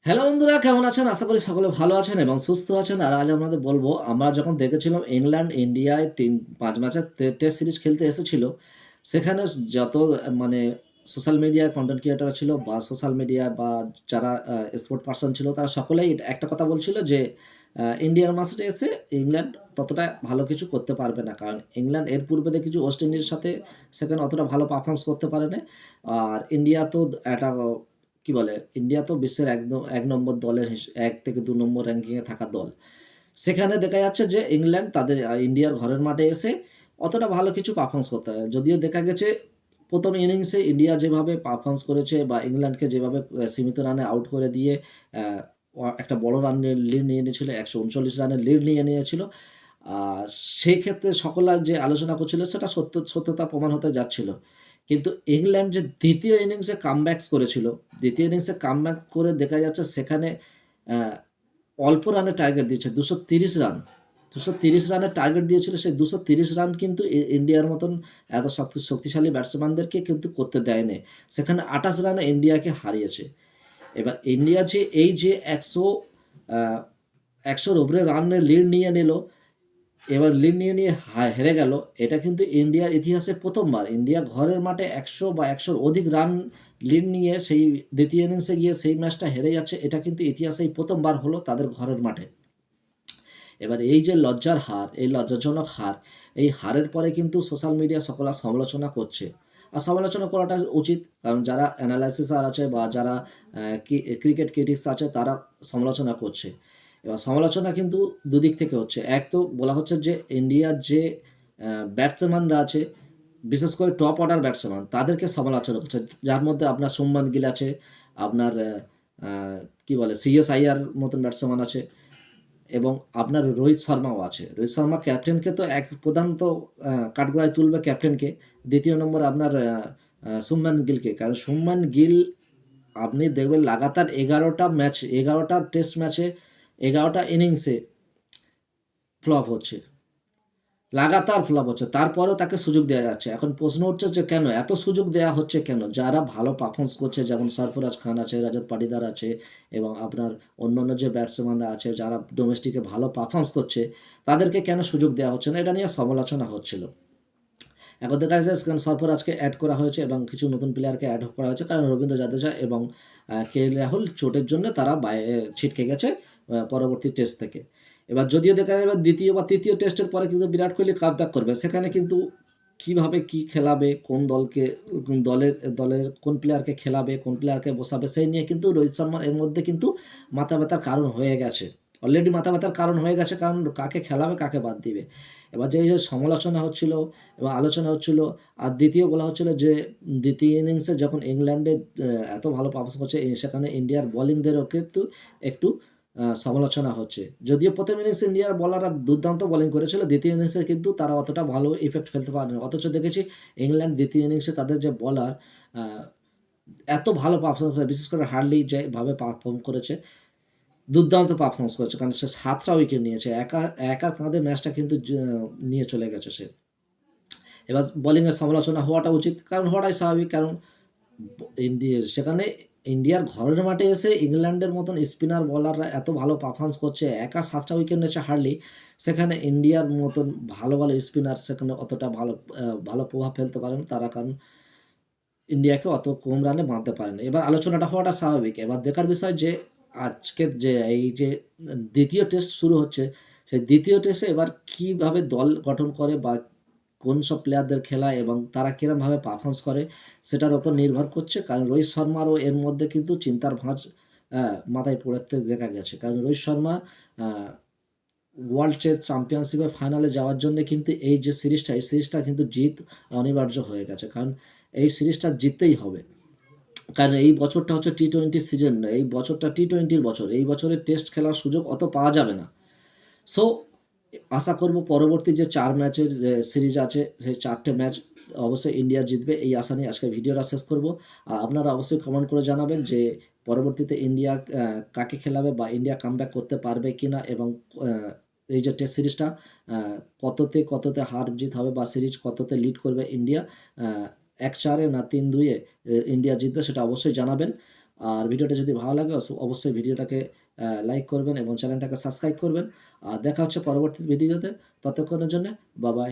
Hello বন্ধুরা, কেমন আছেন? আশা করি সকলে ভালো আছেন এবং সুস্থ আছেন। আর আজ আপনাদের বলব, আমরা যখন দেখেছিলাম ইংল্যান্ড ইন্ডিয়ায় ৫ ম্যাচের টেস্ট সিরিজ খেলতে এসেছিল, সেখানে যত মানে সোশ্যাল মিডিয়ায় কনটেন্ট ক্রিয়েটর ছিল বা সোশ্যাল মিডিয়া বা যারা স্পোর্ট পারসন ছিল, তারা সকলেই একটা কথা বলছিল যে ইন্ডিয়ার ম্যাচে এসে ইংল্যান্ড ততটা ভালো কিছু করতে পারবে না। কারণ ইংল্যান্ড এর পূর্বে দেখেছি ওয়েস্ট ইন্ডিজের সাথে সেখানে অতটা ভালো পারফরম্যান্স করতে পারে নাই। আর ইন্ডিয়া তো একটা কি বলে, ইন্ডিয়া তো বিশ্বের একদম ১ নম্বর দলের ১ থেকে ২ নম্বর র‍্যাংকিংয়ে থাকা দল। সেখানে দেখা যাচ্ছে যে ইংল্যান্ড তাদের ইন্ডিয়ার ঘরের মাঠে এসে অতটা ভালো কিছু পারফরম্যান্স করতে হয়। যদিও দেখা গেছে ১ম ইনিংসে ইন্ডিয়া যেভাবে পারফরম্যান্স করেছে বা ইংল্যান্ডকে যেভাবে সীমিত রানে আউট করে দিয়ে অ্যা একটা বড় রানের লিড নিয়ে নিয়েছিল, ১৩৯ রানের লিড নিয়ে নিয়েছিল। আ সেই ক্ষেত্রে সকলে যে আলোচনা করছিল সেটা সত্যতা প্রমাণ হতে যাচ্ছিল। কিন্তু ইংল্যান্ড যে ২য় ইনিংসে কামব্যাকস করেছিল, ২য় ইনিংসে কামব্যাক করে দেখা যাচ্ছে সেখানে অ্যা অল্প রানের টার্গেট দিয়েছে ২৩০ রান। ২৩০ রানের টার্গেট দিয়েছিল, সেই ২৩০ রান কিন্তু ইন্ডিয়ার মতন এত শক্তিশালী ব্যাটসম্যানদেরকে কিন্তু করতে দেয়নি। সেখানে ২৮ রানে ইন্ডিয়াকে হারিয়েছে। এবার ইন্ডিয়া যে এই যে আ ১০০ র উপরে রানের লিড নিয়ে নিল, এবার লিড নিয়ে হেরে গেল। এটা কিন্তু ইন্ডিয়ার ইতিহাসে ১ম বার। ইন্ডিয়া ঘরের মাঠে ১০০ বা ১০০ র অধিক রান লিড নিয়ে সেই ২য় ইনিংসে গিয়ে সেই ম্যাচটা হেরে যাচ্ছে। এটা কিন্তু ইতিহাসে এই ১ম বার হলো তাদের ঘরের মাঠে। এবার এই যে লজ্জার হার, এই লজ্জাজনক হার, এই হারের পরে কিন্তু সোশ্যাল মিডিয়া সকলে সমালোচনা করছে। আর সমালোচনা করাটা উচিত। কারণ যারা অ্যানালাইসিসার আছে বা যারা ক্রিকেট ক্রিটিক্স আছে, তারা সমালোচনা করছে। এবার সমালোচনা কিন্তু দুদিক থেকে হচ্ছে। এক তো বলা হচ্ছে যে ইন্ডিয়ার যে ব্যাটসম্যানরা আছে, বিশেষ করে টপ অর্ডার ব্যাটসম্যান, তাদেরকে সমালোচনা করছে। যার মধ্যে আপনার শুভমান গিল আছে, আপনার আ কি বলে, সিএসআইআর মতন ব্যাটসম্যান আছে। এবং আপনার রোহিত শর্মাও আছে। রোহিত শর্মা ক্যাপ্টেনকে তো প্রধানত কাঠগড়ায় তুলবে ক্যাপ্টেনকে। ২য় নম্বর আপনার আ আ শুভমান গিলকে। কারণ শুভমান গিল, আপনি দেখবেন লাগাতার ১১ টা টেস্ট ম্যাচে ১১ টা ইনিংসে ফ্লপ হচ্ছে। লাগাতার ফ্লপ হচ্ছে। তারপরেও তাকে সুযোগ দেয়া যাচ্ছে। এখন প্রশ্ন উঠছে যে কেন? এত সুযোগ দেয়া হচ্ছে কেন? যারা ভালো পারফর্ম্যান্স করছে, যেমন সরফরাজ খান আছে, রজত পাটিদার আছে এবং আপনার অন্যান্য যে ব্যাটসম্যানরা আছে যারা ডোমেস্টিকে ভালো পারফর্ম্যান্স করছে, তাদেরকে কেন সুযোগ দেওয়া হচ্ছে না? এটা নিয়ে সমালোচনা হচ্ছিল। এখন দেখা যাচ্ছে কারণ সরফরাজকে এড করা হয়েছে এবং কিছু নতুন প্লেয়ারকে এড করা হয়েছে। কারণ রবীন্দ্র জাদেজা এবং কেএল রাহুল চোটের জন্য তারা ছিটকে গেছে পরবর্তী টেস্ট থেকে। এবার যদিও দেখা যাবে ২য় বা ৩য় টেস্টের পরে কিন্তু বিরাট কোহলি কামব্যাক করবে। সেখানে কিন্তু কিভাবে কি খেলাবে, কোন দলকে, দলের দলের কোন প্লেয়ারকে খেলাবে, কোন প্লেয়ারকে বসাবে, সেই নিয়ে কিন্তু রোহিত শর্মার এর মধ্যে কিন্তু মাথা ব্যাথার কারণ হয়ে গেছে। অলরেডি মাথা ব্যাথার কারণ হয়ে গেছে, কারণ কাকে খেলাবে, কাকে বাদ দিবে। এবার যে এই যে সমালোচনা হচ্ছিল এবং আলোচনা হচ্ছিল, আর ২য় বলা হচ্ছিল যে ২য় ইনিংসে যখন ইংল্যান্ডে এত ভালো পারফরম্যান্স করছে, সেখানে ইন্ডিয়ার বোলিংদেরও কিন্তু একটু সমালোচনা হচ্ছে। যদিও ১ম ইনিংসে ইন্ডিয়ার বোলাররা দুর্দান্ত বোলিং করেছিল, ২য় ইনিংসে কিন্তু তারা অতটা ভালো ইফেক্ট ফেলতে পারেনি। অথচ দেখেছি ইংল্যান্ড ২য় ইনিংসে তাদের যে বোলার আ এত ভালো পারফরম্যান্স করে, বিশেষ করে হার্লি যেভাবে পারফর্ম করেছে, দুর্দান্ত পারফরম্যান্স করেছে। কারণ সে ৭ টা উইকেট নিয়েছে। একা কাঁধে ম্যাচটা কিন্তু নিয়ে চলে গেছে সে। এবার বোলিংয়ের সমালোচনা হওয়াটা উচিত। কারণ হওয়াটাই স্বাভাবিক। কারণ সেখানে ইন্ডিয়ার ঘরের মাঠে এসে ইংল্যান্ডের মতন স্পিনার বোলাররা এত ভালো পারফরম্যান্স করছে। একা ৭ টা উইকেট নিয়েছে হার্লি। সেখানে ইন্ডিয়ার মতন ভালো স্পিনার সেখানে অতটা ভালো প্রভাব ফেলতে পারে না তারা। কারণ ইন্ডিয়াকে অত কম রানে মারতে পারেনি। এবার আলোচনাটা হওয়াটা স্বাভাবিক। এবার দেখার বিষয় যে আজকের যে এই যে ২য় টেস্ট শুরু হচ্ছে, সেই ২য় টেস্টে এবার কিভাবে দল গঠন করে বা কোন সব প্লেয়ারদের খেলায় এবং তারা কিরমভাবে পারফর্মন্স করে, সেটার উপর নির্ভর করছে। কারণ রোহিত শর্মারও এর মধ্যে কিন্তু চিন্তার ভাঁজ মাথায় পড়তে দেখা গেছে। কারণ রোহিত শর্মা আ ওয়ার্ল্ড চেস চ্যাম্পিয়নশিপের ফাইনালে যাওয়ার জন্যে কিন্তু এই যে সিরিজটা, এই সিরিজটা কিন্তু জিত অনিবার্য হয়ে গেছে। কারণ এই সিরিজটা জিততেই হবে। কারণ এই বছরটা হচ্ছে টি-20 সিজন না। এই বছরটা টি-20 র বছর। এই বছরে টেস্ট খেলার সুযোগ অত পাওয়া যাবে না। সো আশা করব পরবর্তী যে ৪ ম্যাচের যে সিরিজ আছে, সেই ৪ টে ম্যাচ অবশ্যই ইন্ডিয়া জিতবে। এই আশা নিয়ে আজকের ভিডিওটা শেষ করব। আর আপনারা অবশ্যই কমেন্ট করে জানাবেন যে পরবর্তীতে ইন্ডিয়া কাকে খেলাবে বা ইন্ডিয়া কামব্যাক করতে পারবে কিনা এবং আ এই যে টেস্ট সিরিজটা আ কততে হার জিত হবে বা সিরিজ কততে লিড করবে ইন্ডিয়া। আ ১-৪ এ না ৩-২ এ ইন্ডিয়া জিতবে, সেটা অবশ্যই জানাবেন। আর ভিডিওটা যদি ভালো লাগে অবশ্যই ভিডিওটাকে লাইক করবেন এবং চ্যানেলটাকে সাবস্ক্রাইব করবেন। আর দেখা হচ্ছে পরবর্তী ভিডিওতে। ততক্ষণের জন্যে বাই, বাই।